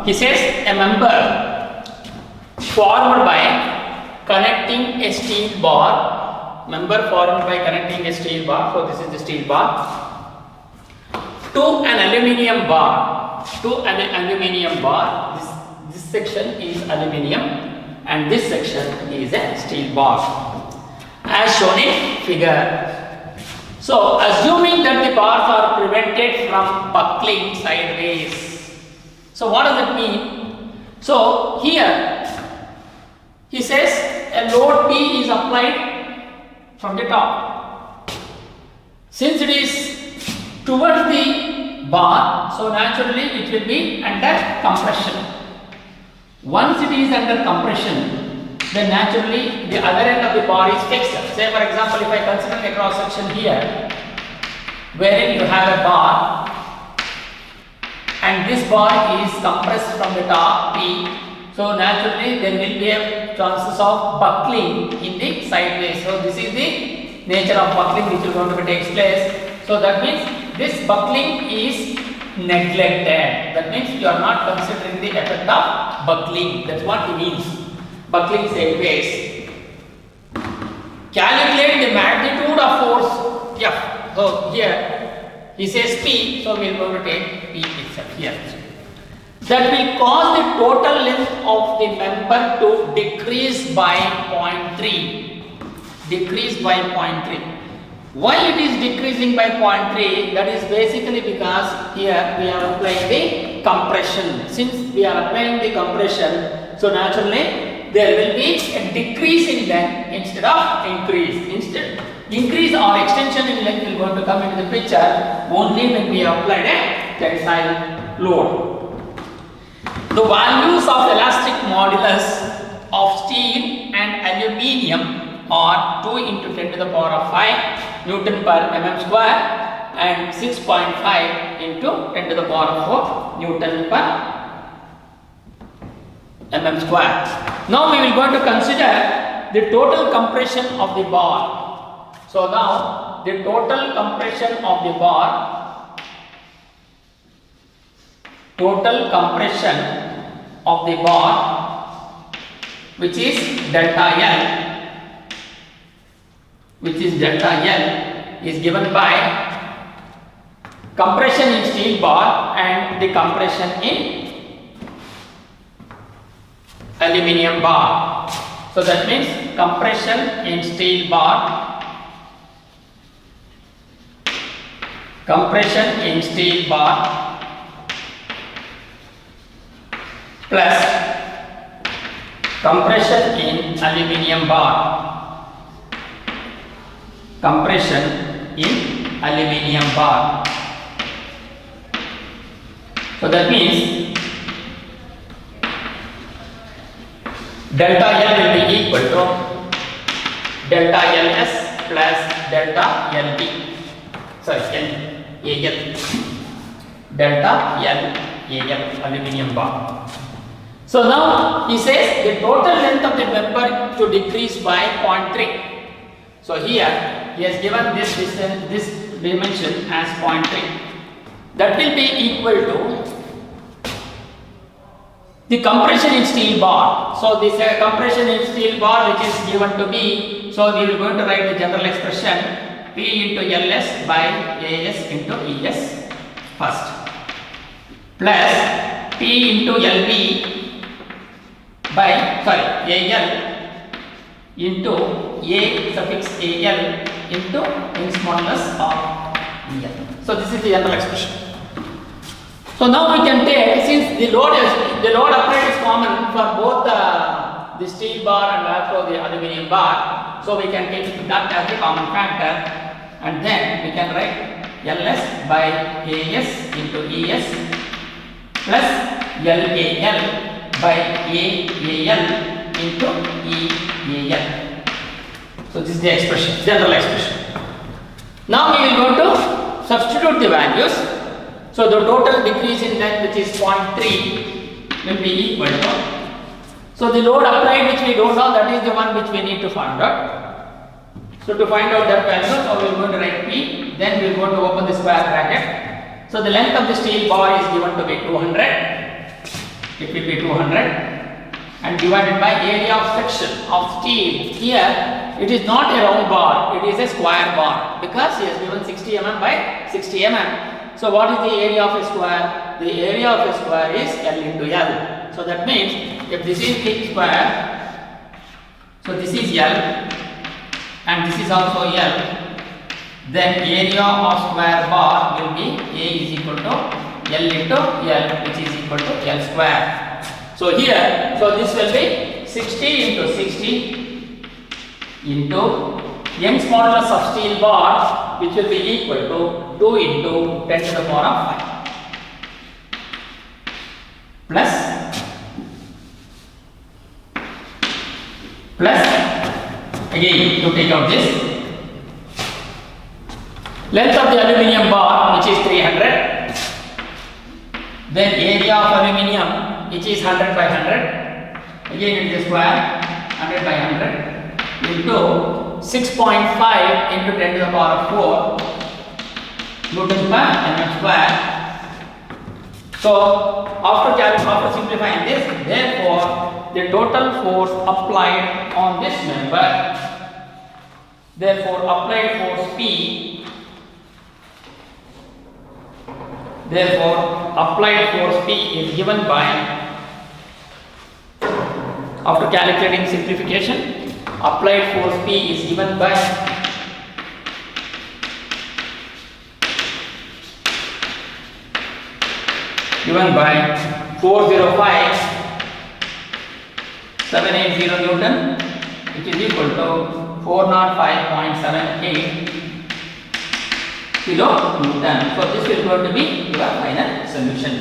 he says a member formed by connecting a steel bar, so this is the steel bar, to an aluminium bar, this section is aluminium and this section is a steel bar as shown in figure. So assuming that the bars are prevented from buckling sideways. So what does it mean? So here he says a load P is applied from the top. Since it is towards the bar, so naturally it will be under compression. Once it is under compression, then naturally the other end of the bar is fixed. Say for example, if I consider a cross section here, wherein you have a bar and this bar is compressed from the top P, so naturally there will be a chances of buckling in the sideways. So this is the nature of buckling which is going to take place. So that means this buckling is neglected. That means you are not considering the effect of buckling. That's what he means. Buckling sideways. Calculate the magnitude of force F. So here he says P, so we are going to take P itself here. That will cause the total length of the member to decrease by 0.3. Decrease by 0.3. Why it is decreasing by 0.3? That is basically because here we are applying the compression. Since we are applying the compression, so naturally there will be a decrease in length instead of increase. Increase or extension in length will going to come into the picture only when we applied a tensile load. The values of elastic modulus of steel and aluminium are 2 into 10 to the power of 5 Newton per mm square and 6.5 into 10 to the power of 4 Newton per mm square. Now we will going to consider the total compression of the bar. So now the total compression of the bar, which is delta L, is given by compression in steel bar and the compression in aluminium bar. So that means compression in steel bar, plus compression in aluminium bar. So that means delta L will be equal to delta LS plus delta LB. Delta LAL aluminium bar. So now he says the total length of the member to decrease by 0.3. So here he has given this distance, this dimension as 0.3. That will be equal to the compression in steel bar. So this compression in steel bar which is given to B. So we will going to write the general expression P into LS by AS into ES first, plus P into LB by AL into A suffix AL into Young's modulus of EL. So this is the general expression. So now we can take, since the load applied is common for both the steel bar and also the aluminium bar, so we can take that as the common factor, and then we can write LS by AS into ES plus LAL by AAL into EAL. So this is the expression, general expression. Now we will go to substitute the values. So the total decrease in length, which is 0.3, will be equal to, so the load applied which we don't know, that is the one which we need to find out. So to find out that value, so we are going to write P, then we are going to open the square bracket. So the length of the steel bar is given to be 200 it will be 200 and divided by area of section of steel. Here it is not a round bar, it is a square bar because he has given 60 mm by 60 mm. So what is the area of a square? The area of a square is L into L. So that means if this is the square, so this is L and this is also L, then area of square bar will be A is equal to L into L, which is equal to L square. So here, so this will be 60 into 60 into Young's modulus of steel bar, which will be equal to 2 into 10 to the power of 5 plus again to take out this length of the aluminium bar, which is 300, then area of aluminium, which is 100 by 100, again it is a square, 100 by 100 into 6.5 into 10 to the power of 4 Newton per mm square. So after simplifying this, therefore the total force applied on this member, therefore applied force P, therefore applied force P is given by, after calculating simplification, applied force P is given by given by 405,780 Newton, which is equal to 405.78 kilo Newton. So this is going to be your final solution.